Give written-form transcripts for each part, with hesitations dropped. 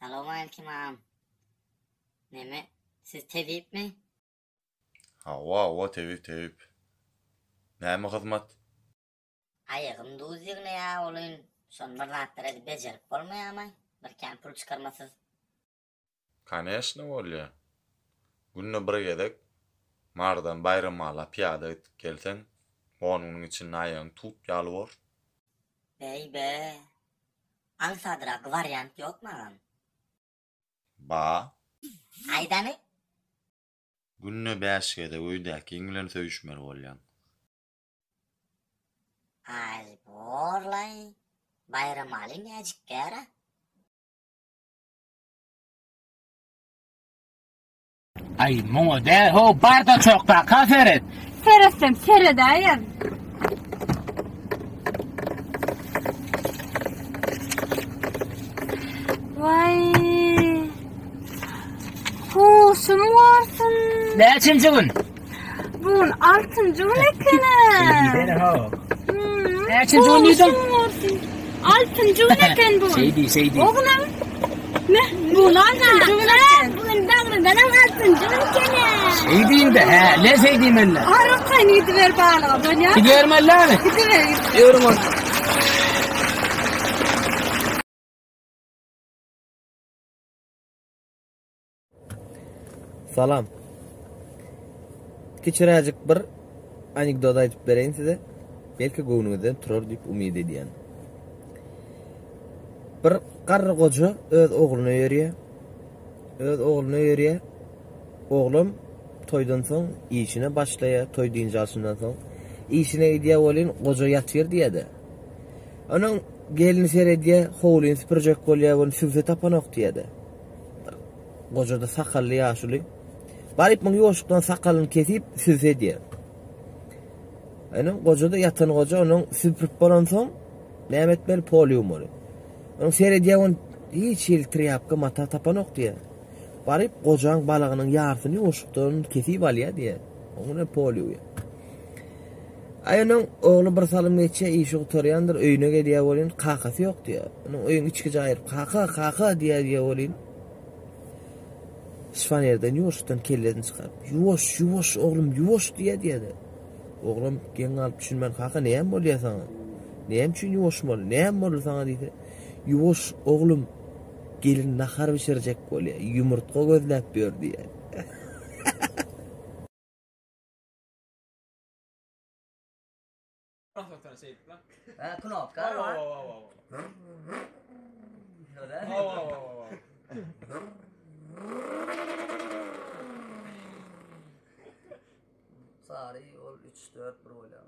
Selamünaleyküm ağam. Neme? Siz tevip mi? Hava tevip. Näme hyzmat? Ayağım duzigine ya olun. Son bir rahatlara becerip bolmaýarmy? Bir kän pul çıkarmasız. Конечно bolýar. Günne bir gezek mardan bayramaly piýada etip gelsen, onuň için aýagyň tutup ýaly bor. Beybe. Ansadırak variant yok mu ağam? Ba, Aydany? günne 5 gezek öýdäki bilen söýüşmeli bolýan. Ay borlay. Bayramaly näjik gära? Ay moňa däho barda çokda kaferet. Seresem seredayım. Vay. Huşum varsın. Näçinji gün? Bugün 6-njy gün ekene. Derho. Näçinji gün diýdim? 6-njy gün eken bu. Seydi. Oğlum. Ne? Bugün 6-njy gün eken. Bugün dagrydan 6-njy gün ekene. Seydiýinde, he, ne seydiýim elle? Arıqan gidiver bağlaga dönýa. Gidermellärmi? Gidiver. Ýörüm ol. Salam. Kiçiräjik bir anekdot aýdyp bereýin size. Belki göwnüňizden turar diýip umyd edýän. Bir garry goja öz ogluny ýörýär. Oglum toýdan soň işine başlaýar, toý diýinjasyndan soň işine gidiýär bolyn, goja ýatyr diýdi. Onuň gelini seredýär, howlyn süpürjek bolýar, onu süpse tapanok diýdi. Goja da sakally ýaşuly. Baryp muň ýoşukdan sakalyny kesip süpse diýär. Onuň goja da ýatan goja onuň süpürip bolan soň näme etmeli polium bolar. Onuň seredýär, onu hiç trýapka mata tapanok diýär. Baryp gojaň balagynyň ýarsyny ýoşukdan kesip alýar diýär. Onuň polium. Aýanyň ogly bir salym geçe işi oturýandyr, öýüne gedýär bolyn, kakasy ýok diýär. Onuň öýüň içki jaýyp kaka diýär bolyn. Şifanerden ýoşukdan kellerini çykaryp, "Ýuwaş oglum, ýuwaş" diýär. Oglum geň alyp düşünmän, "Kaka näme bolýar saňa? Näme üçin ýuwaş bol? Näme bol saňa?" diýdi. "Ýuwaş oglum, gelin nahar bişirjek bolýar, ýumurtga gözläp ber" diýär. Knopka. Sari ol 3-4 bir bolýar.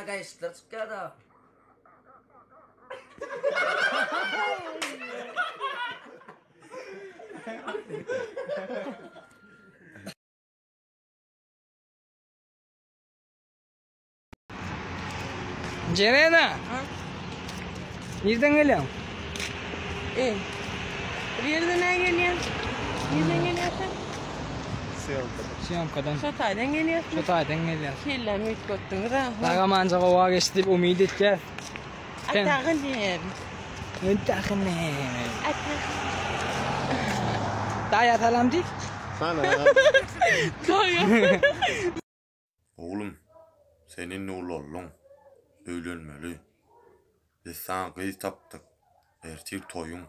Gaýşdyr çykýar da. Jerena. Nerden gelýän? Bir yerden gelýän? Nerden gelýän? Syomkadan. Şotaydan gelýän. Şotaydan gelýän. Kelle mit gotdyň da. Daga manjaga wa geçdi diýip umyd etýär. Atagyn diýer. Entahne. Atagyn. Daýa salam diýip. Oglum, senin oğlun öýlenmeli. Biz sana gyz tapdyk. Ertir toyun.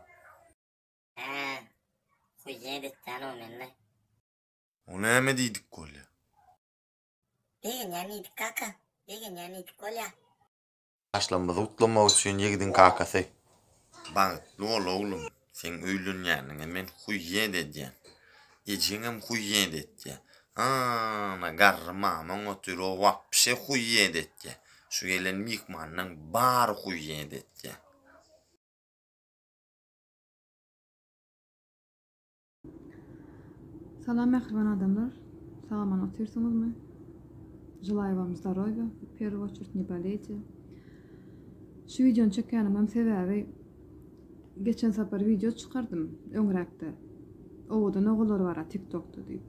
Huýedetden o menne. O näme diýdik golya? Degen ýanydik kaka. Degen ýanydik golya. Başlamada utlamak üçin ýegidin kakasy. Bagtly ol oglum. Sen öýlenýäniňe men huýýed edýän. Ejiňem huýýed etdi. Ana garrymam otur o wapşe huýýed etdi. Şu gelen mikmannyň bar huýýed etdi. Salam mehriban adamlar. Salaman otursunuzmu? Желаю вам здоровья, в первую очередь, не болейте. Şu videonu çekýänimem sebäbi geçen sapar video çykardım öňräkde. Oğda noğular var TikTok'ta diýip.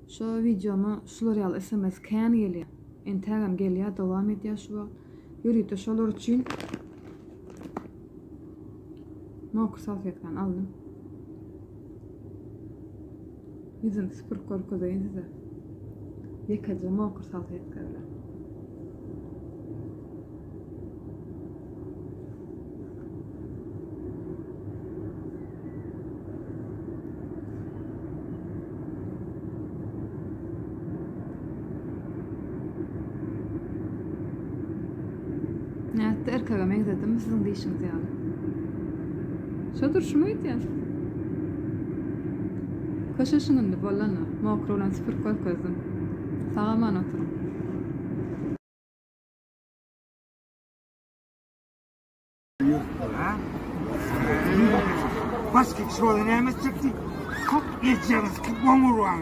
Şo videomu şular ýaly SMS kän gelýär. Instagram gelýär, dowam edýär şu wagt. Ýürüýde şolar üçin mokur salfetkan aldım. Yüzüm sıfır korkudayın size. Yıkacı mokur salfetka öyle. Nätte erkaga megdedim sizin diýişiňiz ýaly. Şo durşmuydy ýa. Köşeşiňinde bolany mokur olan sıfır korkuzum. Sağaman oturum. Başka kişi olan emez çıktı. Çok geçeceğiz ki bomur var.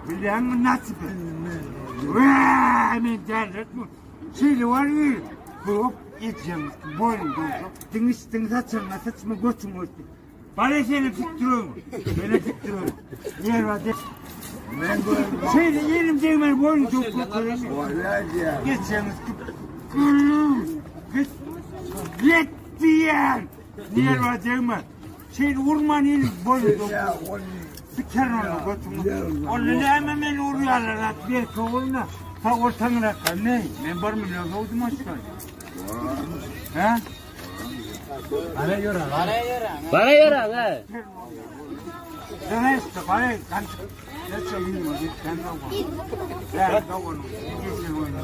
Bilen mi nasip? Emin derlet mi? Şeyli var mı? Hop geçeceğiz ki boynum doldu. Diniz açılma saçma götüm öttü. Bana seni tutuyorum. Beni tutuyorum. Yer var de. Şeyli yerim değmen boynum doldu. Geçeceğiz ki. Gitti yer. Yer var değmen. Şeyli vurman yerim boynum doldu. Siker onu götümü. Onu hemen beni vuruyorlar. Bir kovulna. Ta ortanına kal. Ne? Ben var mı ne oldum aşkım? Ha? Bana yora ha. Ne işte bana kan. Ne söyleyeyim o git sen de var. Ya da onu. Geçin oyunu.